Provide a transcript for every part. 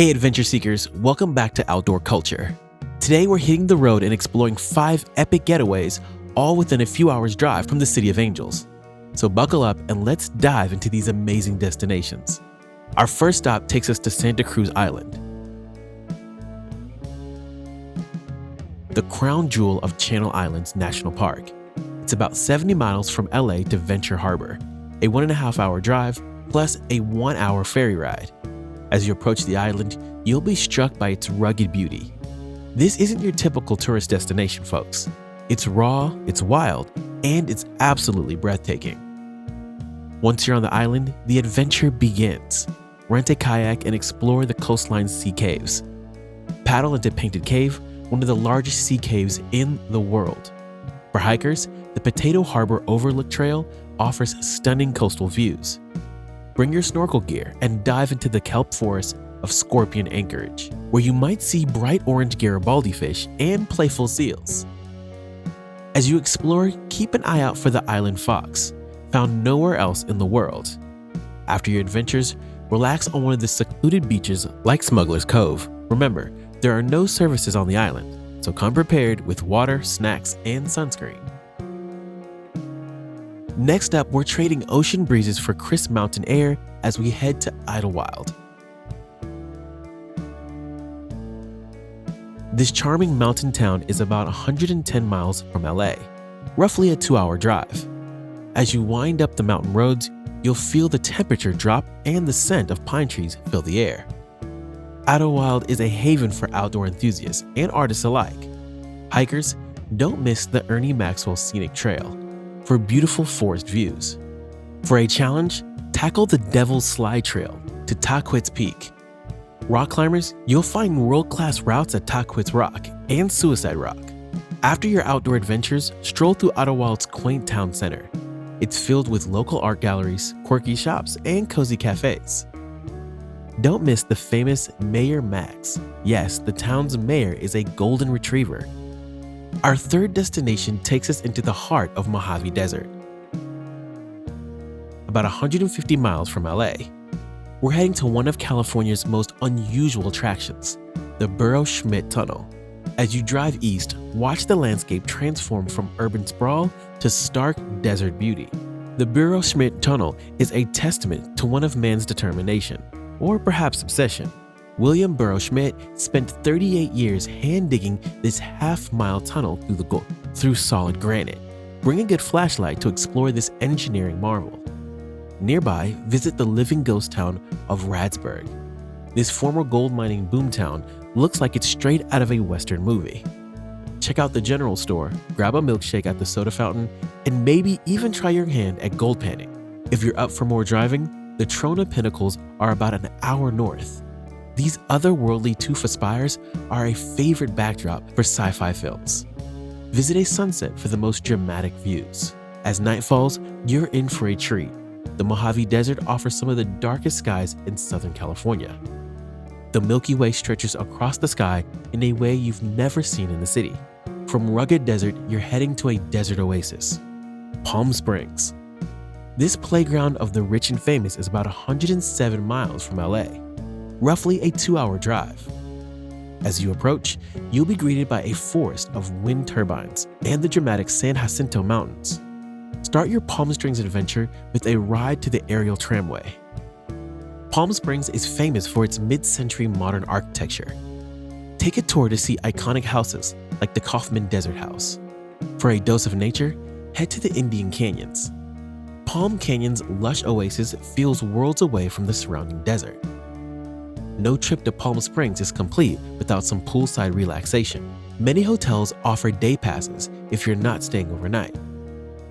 Hey adventure seekers, welcome back to Outdoor Culture. Today we're hitting the road and exploring 5 epic getaways, all within a few hours drive from the City of Angels. So buckle up and let's dive into these amazing destinations. Our first stop takes us to Santa Cruz Island, the crown jewel of Channel Islands National Park. It's about 70 miles from LA to Venture Harbor, a 1.5-hour drive plus a 1-hour ferry ride. As you approach the island, you'll be struck by its rugged beauty. This isn't your typical tourist destination, folks. It's raw, it's wild, and it's absolutely breathtaking. Once you're on the island, the adventure begins. Rent a kayak and explore the coastline's sea caves. Paddle into Painted Cave, one of the largest sea caves in the world. For hikers, the Potato Harbor Overlook Trail offers stunning coastal views. Bring your snorkel gear and dive into the kelp forest of Scorpion Anchorage, where you might see bright orange Garibaldi fish and playful seals. As you explore, keep an eye out for the island fox, found nowhere else in the world. After your adventures, relax on one of the secluded beaches like Smuggler's Cove. Remember, there are no services on the island, so come prepared with water, snacks, and sunscreen. Next up, we're trading ocean breezes for crisp mountain air as we head to Idlewild. This charming mountain town is about 110 miles from LA, roughly a 2-hour drive. As you wind up the mountain roads, you'll feel the temperature drop and the scent of pine trees fill the air. Idlewild is a haven for outdoor enthusiasts and artists alike. Hikers, don't miss the Ernie Maxwell Scenic Trail for beautiful forest views. For a challenge, tackle the Devil's Slide Trail to Tahquitz Peak. Rock climbers, you'll find world-class routes at Tahquitz Rock and Suicide Rock. After your outdoor adventures, stroll through Idlewild's quaint town center. It's filled with local art galleries, quirky shops, and cozy cafes. Don't miss the famous Mayor Max. Yes, the town's mayor is a golden retriever. Our third destination takes us into the heart of Mojave Desert. About 150 miles from LA, we're heading to one of California's most unusual attractions, the Burro-Schmidt Tunnel. As you drive east, watch the landscape transform from urban sprawl to stark desert beauty. The Burro-Schmidt Tunnel is a testament to one of man's determination, or perhaps obsession. William Burro Schmidt spent 38 years hand-digging this half-mile tunnel through solid granite. Bring a good flashlight to explore this engineering marvel. Nearby, visit the living ghost town of Radsburg. This former gold mining boomtown looks like it's straight out of a Western movie. Check out the general store, grab a milkshake at the soda fountain, and maybe even try your hand at gold panning. If you're up for more driving, the Trona Pinnacles are about an hour north. These otherworldly tufa spires are a favorite backdrop for sci-fi films. Visit a sunset for the most dramatic views. As night falls, you're in for a treat. The Mojave Desert offers some of the darkest skies in Southern California. The Milky Way stretches across the sky in a way you've never seen in the city. From rugged desert, you're heading to a desert oasis, Palm Springs. This playground of the rich and famous is about 107 miles from LA, roughly a 2-hour drive. As you approach, you'll be greeted by a forest of wind turbines and the dramatic San Jacinto Mountains. Start your Palm Springs adventure with a ride to the aerial tramway. Palm Springs is famous for its mid-century modern architecture. Take a tour to see iconic houses like the Kaufman Desert House. For a dose of nature, head to the Indian Canyons. Palm Canyon's lush oasis feels worlds away from the surrounding desert. No trip to Palm Springs is complete without some poolside relaxation. Many hotels offer day passes if you're not staying overnight.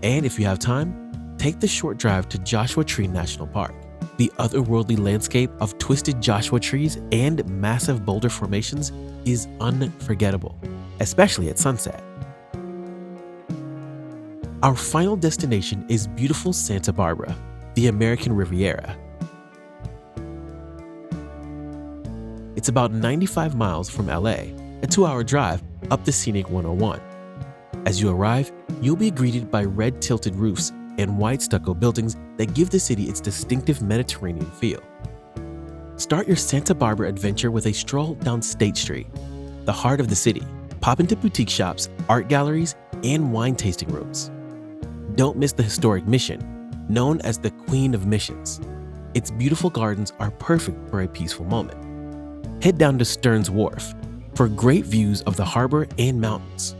And if you have time, take the short drive to Joshua Tree National Park. The otherworldly landscape of twisted Joshua trees and massive boulder formations is unforgettable, especially at sunset. Our final destination is beautiful Santa Barbara, the American Riviera. It's about 95 miles from LA, a 2-hour drive up the scenic 101. As you arrive, you'll be greeted by red tilted roofs and white stucco buildings that give the city its distinctive Mediterranean feel. Start your Santa Barbara adventure with a stroll down State Street, the heart of the city. Pop into boutique shops, art galleries, and wine tasting rooms. Don't miss the historic Mission, known as the Queen of Missions. Its beautiful gardens are perfect for a peaceful moment. Head down to Stearns Wharf for great views of the harbor and mountains.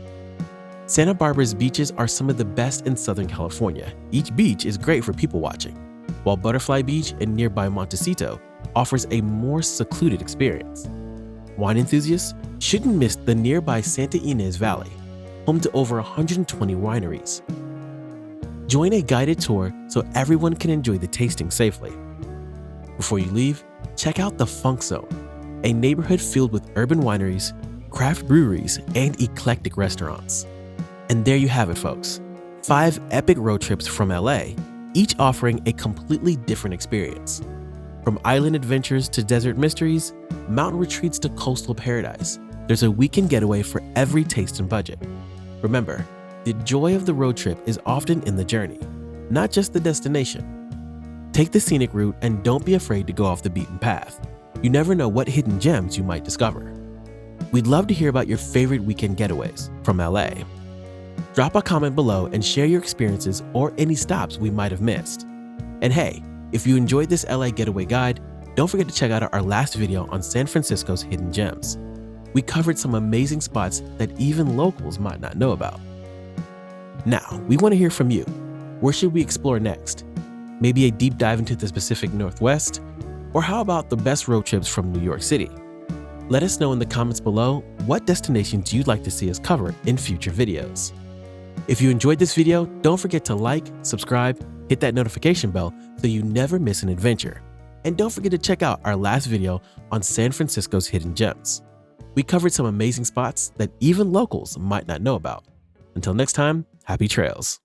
Santa Barbara's beaches are some of the best in Southern California. Each beach is great for people watching, while Butterfly Beach and nearby Montecito offers a more secluded experience. Wine enthusiasts shouldn't miss the nearby Santa Ynez Valley, home to over 120 wineries. Join a guided tour so everyone can enjoy the tasting safely. Before you leave, check out the Funk Zone, a neighborhood filled with urban wineries, craft breweries, and eclectic restaurants. And there you have it, folks. 5 epic road trips from LA, each offering a completely different experience. From island adventures to desert mysteries, mountain retreats to coastal paradise, there's a weekend getaway for every taste and budget. Remember, the joy of the road trip is often in the journey, not just the destination. Take the scenic route and don't be afraid to go off the beaten path. You never know what hidden gems you might discover. We'd love to hear about your favorite weekend getaways from LA. Drop a comment below and share your experiences or any stops we might have missed. And hey, if you enjoyed this LA getaway guide, don't forget to check out our last video on San Francisco's hidden gems. We covered some amazing spots that even locals might not know about. Now, we want to hear from you. Where should we explore next? Maybe a deep dive into the Pacific Northwest? Or how about the best road trips from New York City? Let us know in the comments below what destinations you'd like to see us cover in future videos. If you enjoyed this video, don't forget to like, subscribe, hit that notification bell so you never miss an adventure. And don't forget to check out our last video on San Francisco's hidden gems. We covered some amazing spots that even locals might not know about. Until next time, happy trails.